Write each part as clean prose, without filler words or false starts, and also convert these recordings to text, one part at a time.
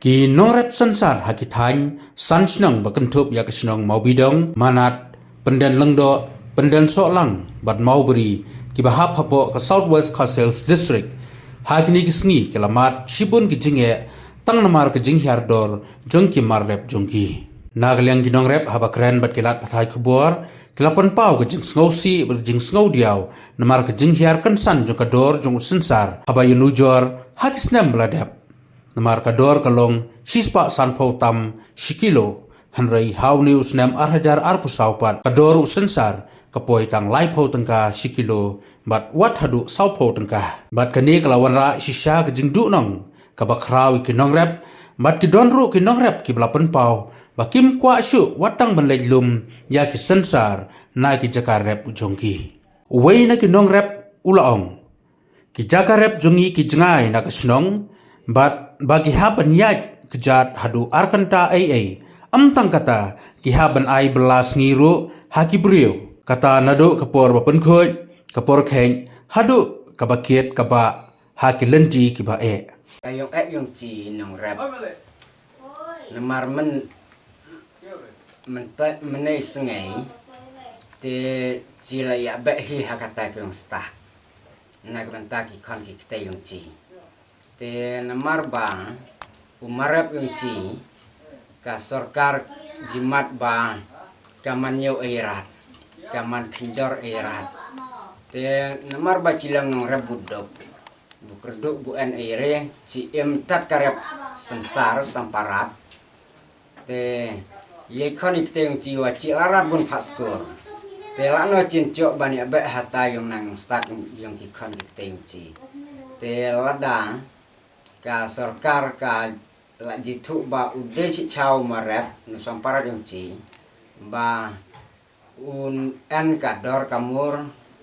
Ki nongrep sansar hakithany sansnang bakentup ya kesnong mau bidong manat pendan lengdo pendan solang bad mau beri ki bahap hapo ke Southwest Coastal District hagni kisngi kelamat shibun kijinge tang namar kijing hiardor jongki marrep jongki naglyang ki nongrep habakren bad kilat pathai kubor kelapan pau kijing sngosi berjing sngow diaw namar kijing hiar kensan jongkador jong sansar habayun ujor hakisnem beladep namar kador kalong sispa sanpo tam shikilo hanrei hau news nem arhajar arpusaupat kador usensar kapoi tang laipo tengka shikilo bat wat hadu saupo tengka bat kani kelawan ra shisha kejing du nong kabakrawi kinong rep bat kidonru kinong rep ki belapen pau bakim kwa shu watang benlejlum ya ki sensar na ki jakar rep ujongki uwei na kinong rep ulaong ki jakar rep jongi ki jengai na kesnong bat bagi haban yaj kejat hadu arkanta ai amtang kata ki haban ai belas ngiru haki brio kata nado kapor bapen khoj kapor kheng hadu kabakiet kaba haki lenti ki ba ayong yung chi nong rap namar menai sengai te jila ya behi hakata yung sta nagbanta ki kon ki kte yung chi te namar bang umarap yung chi ka sorkar jimat ba kaman yo airat kaman kindor airat te namar ba cilang nong rebudok bukerduk bu en aire ci tat karep sensar samparat te ye konik te yung chi wa ci larat bun paskur te lano cincok bani abe hata yung nang start yung ki konik te yung chi te ladang ka sorkar ka la jitu ba ude ci chau marep nusampara yung ci ba un en ka dor kamur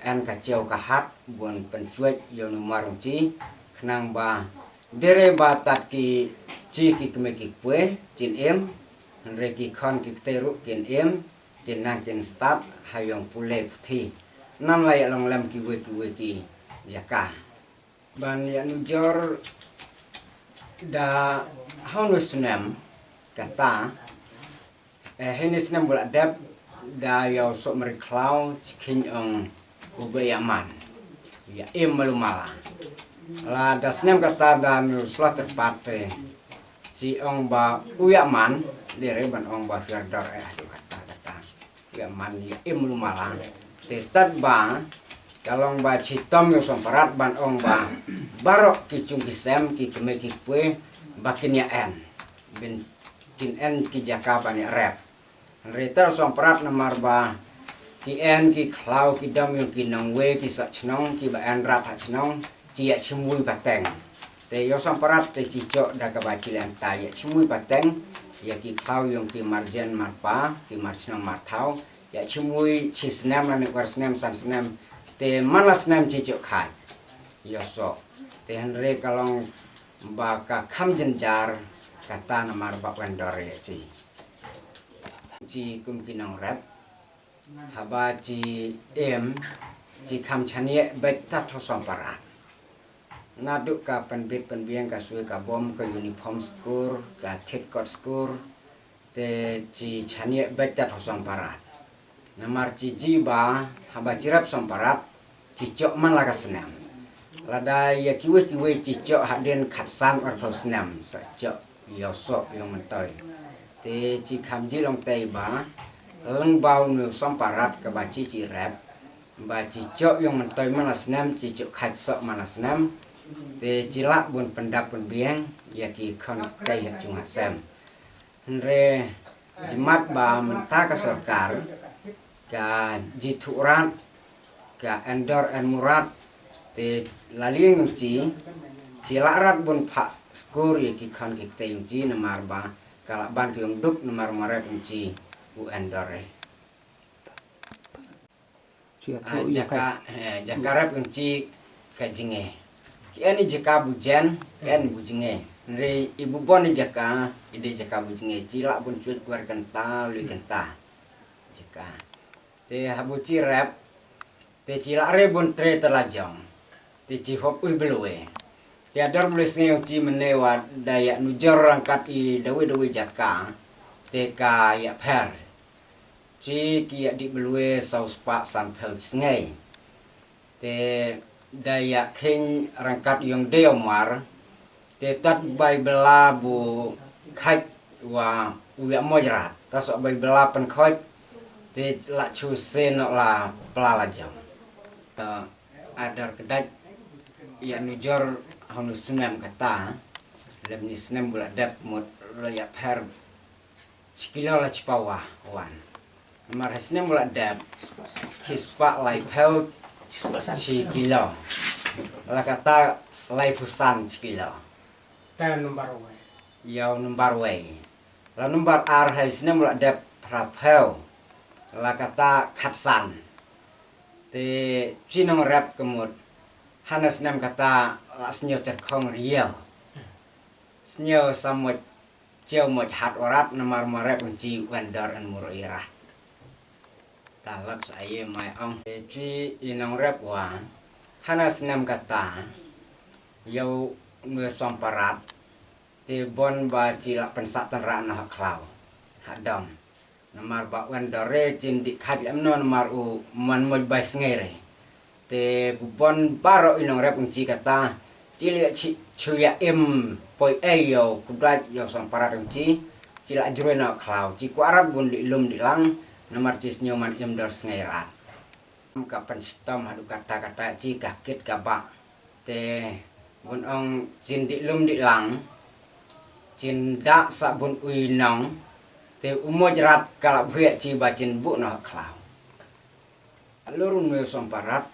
en ka ciau ka hat bun pencuet yo numar ci kenang ba dere ba tat ki ci ki kemeki pue cin em re ki khon ki teru kin em kin nang kin start hayong pule pthi nam lai long lam ki we ki jaka ban ya nujor da honus nem kata henis nem bola dep da yo sok meriklau cikin ubayaman ya malumala la das nem kata da nu slot terpate si ong ba uyaman dere ban ong ba firdor kata uyaman ya malumala tetat ba kalong ba citom yo somparat ban ong ba barok ki chung ki sem ki keme ki pue bakin ya en bin kin en ki jaka ban ya rep reter somparat namar ba ki en ki klau ki dam yo ki nang we ki sa chnong ki ba en rap ha chnong ci ya chimui pateng te yo somparat te cicok da ka ba cilan ta ya chimui pateng ya ki klau yo ki marjen marpa ki marchnong marthau ya chimui chisnem na war snem san snem te manas nem cicok khai yoso te henre kalong baka kham jenjar kata namar bak vendor ya ci kum kinong rap haba ci ci kham chanie beta thosom parat naduk ka penbit penbiang ka suai ka bom ka uniform skur ka thitkot skur te ci chanie beta thosom parat namar ci jiba haba cirap somparat cicok man laka senam lada ya kiwe cicok haden khatsan or phau senam sajok yosok yang mentoy te ci khamji long tei ba leng bau nu somparat ka ba ci rap ba cicok yang mentoy man senam cicok khatsok man senam te cilak bun pendap pun biang ya ki khon tei ha chung hasam henre jimat ba menta ka sarkar ka jiturat ka endor en murat te laling ci cilarat bun pak skor ye ki khan ki te yung ci namar ba kala ban ki yung duk namar maret yung ci u endore jaka rap yung ci ka jinge ki ani jaka bujen en bujinge re ibu bon ni jaka ide jaka bujinge cilak bun cuit war kenta lui kenta jaka te habuci rap te cilak re bun tre telajong te ci hop ui belue tiada boleh sengau ci menewa daya nujor rangkat I dawe jaka teka ya per ci kia di belue saus pak san pel sengai te daya king rangkat yang deomar te tat bai bela bu khai wa uya mojrat tasok bai bela pen khoi te la chu sen la pelala jam adar kedai ya nujor hanu sunem kata lem ni sunem bula dap mut lo ya per cikilo la cipawa wan mar sunem bula dap cispa lai pel cikilo la kata lai pusan cikilo dan nomor we. yau numbar we la numbar ar hai sunem bula dap prapel la kata khatsan te cinong rap kemut hanas nam kata lasnyo terkong riau snyo samot jauh mot hat orat namar marep unci wendar an mur irah talak saya mai ong ci inong rap wa hanas nam kata yau nge somparat te bon ba cila pensatan ra na klau hadam namar ba wendare cin di khat amno namar u man moj bai ngere te bubon baro inong rep unci kata cili cuya poi yo kudrat yo sang parat unci cila jurena klau ci ku arab bun di lum di lang namar cis nyoman dor ngairat kapan stom hadu kata ci kakit kabak te bun ong cin di lum di lang cin dak sabun uinong te umojrat kalak buyak ci bacin bu no klau lurun me sang parat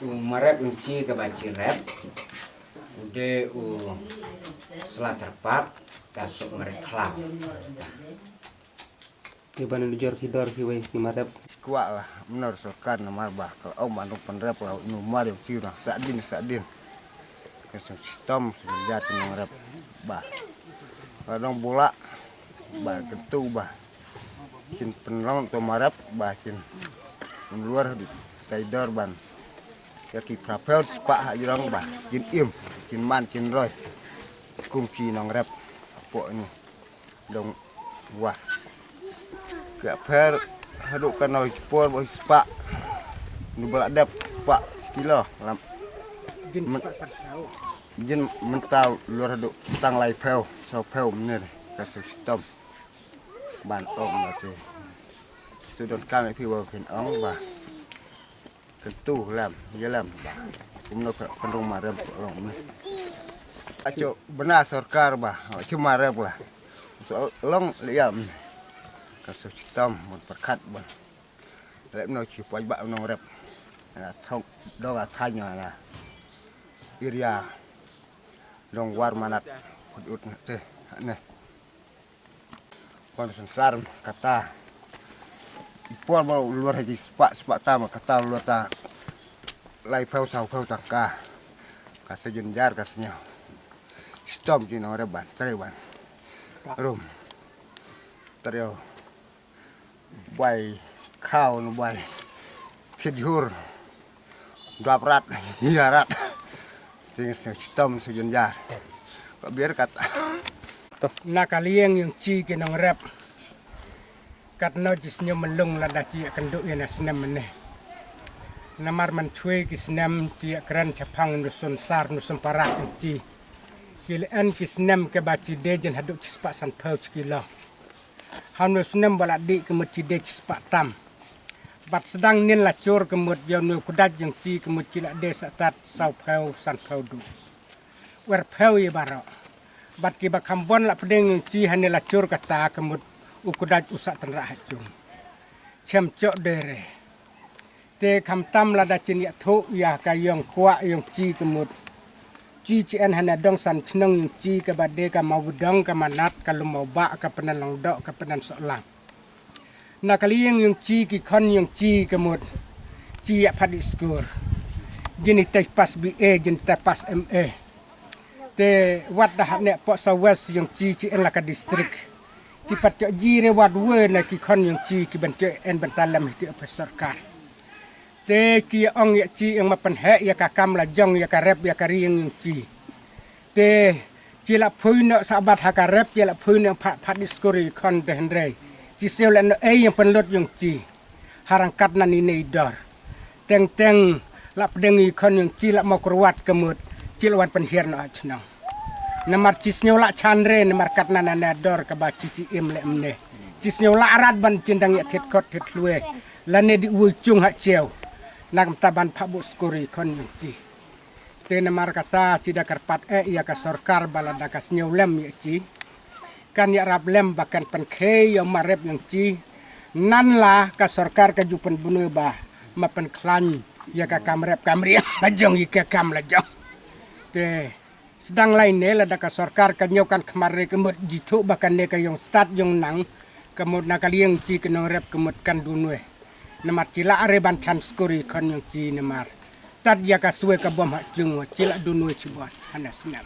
marep unci ke baci rep ude selat terpat kasuk merek klap di bana nujor hidor hiwe ni marep kuat lah benar sokan nomor bah kalau om anu penrep lah nomor yang kira sadin kesem sistem sejat nomor bah kadang bola bah ketu bah kin penrong to marep bah kin luar di taidor ban ya ki prapel sepak jirang bah kin kin man kin roy kumci nong rep apa ini dong wah gak per haduk kan oi por boy sepak nu beladap sepak sekilo lam jin mental luar haduk tang lai pel so pel menir ka sistem ban om nanti sudon kami pi wo kin ong bah kentu lam jalam bah kumno pendung marem orang ni aco benar sarkar bah cuma rep lah so long liam ka sistem mun perkat bah lek no ci poj ba no rep na thong do ga thanyo na iria dong war manat ut te ne kon sensar kata ipol mau luar haji sepak tama kata luar ta lai phau sau phau tangka ka sejun jar ka senyo stom jino reban treban rum trio bai khao no bai khidhur daprat hiarat ting stom sejun jar kok biar kata Nakalieng yang ci ke nong rep kat no jisnyo melung lada ci kenduk ya nasnem meneh namar man chui kisnem ci kran chapang nusun sar nusun parak ci kil en kisnem ke baci dejen haduk cispak san pouch kilo han nusnem baladi ke muci de cispak tam bat sedang nin lacur kemut yo nu kudat yang ci kemut cila de satat sau peu san peu du wer peu ye baro bat ki bakambon la pedeng ci han lacur kata kemut ukudat usak tenra hacung cem cok dere te kam tam la da cin ya thu ya ka yong kwa yong ci kemut ci en hana dong san chneng ci ka bade ka mau dong ka manat ka lumau ba ka penan long dok ka penan sok lang na kali yong ci ki kon yong ci kemut ci ya phadi skor jini te pas BA jini te pas MA te wat dah ne po sa west yong ci en la ka district cipat cok jire wad we na ki kon yang ci ki bentuk en bentalam ti peserkar te ki ong ya ci yang mapen he ya ka kam la jong ya ka rep ya ka ring yang ci te cila phui no sabat hakarep cila phui no pat diskori kon de hendrei ci sel no yang penlot yung ci harangkat nan ini dor teng lap dengi kon yung cila mau kurwat kemut cila wan penhiar no achnang namar cisnyo la chandre namar kat nan dor ka ba cici im le mne cisnyo la arat ban cindang ya tet kot tet luwe lane di wujung hak cew nak taban pabu skori kon yung ci te namar kata cida karpat ya ka sorkar balada kas nyolem ya ci kan ya rab lem bakan penkhe yang marep yang ci nan la ka sorkar ka jupen bunu ba ma pen klan ya ka kamrep kamri lajong ya kam lajong te sedang lain ne lada ka sorkar ka nyokan kemare kemut jitu bakan ne ka yang start yang nang kemut nakalieng ci kenong rep kemut kan dunwe namar cila areban chance kuri kon yang ci namar tad ya ka suwe ka bom hak jung cila dunwe cibuan hanas nam